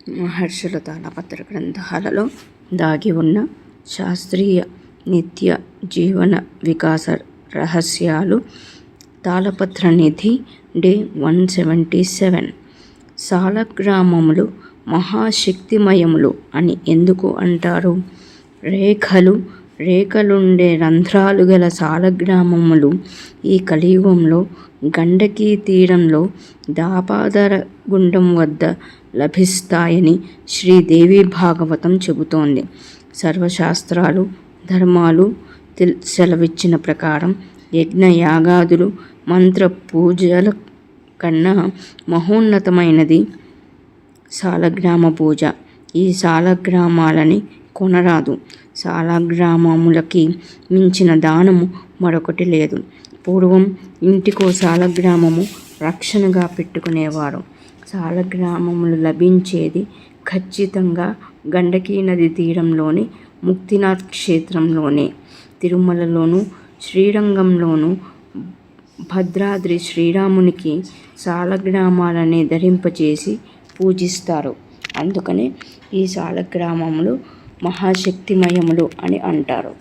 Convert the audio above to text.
మహర్షుల తాళపత్ర గ్రంథాలలో దాగి ఉన్న శాస్త్రీయ నిత్య జీవన వికాస రహస్యాలు. తాళపత్ర నిధి డే 177. సాలగ్రామములు మహాశక్తిమయములు అని ఎందుకు అంటారు? రేఖలుండే రంధ్రాలు గల సాలగ్రామములు ఈ కలియుగంలో గండకీ తీరంలో దాపాదర గుండం వద్ద లభిస్తాయని శ్రీదేవి భాగవతం చెబుతోంది. సర్వశాస్త్రాలు ధర్మాలు సెలవిచ్చిన ప్రకారం యజ్ఞయాగాదులు మంత్ర పూజల కన్నా మహోన్నతమైనది సాలగ్రామ పూజ. ఈ సాలగ్రామాలని కొనరాదు. సాలగ్రామములకి మించిన దానము మరొకటి లేదు. పూర్వం ఇంటికో సాలగ్రామము రక్షణగా పెట్టుకునేవారు. సాలగ్రామములు లభించేది ఖచ్చితంగా గండకీ నది తీరంలోని ముక్తినాథ్ క్షేత్రంలోనే. తిరుమలలోను శ్రీరంగంలోను భద్రాద్రి శ్రీరామునికి సాలగ్రామాలనే ధరింపచేసి పూజిస్తారు. అందుకనే ఈ సాలగ్రామములు మహాశక్తిమయములు అని అంటారు.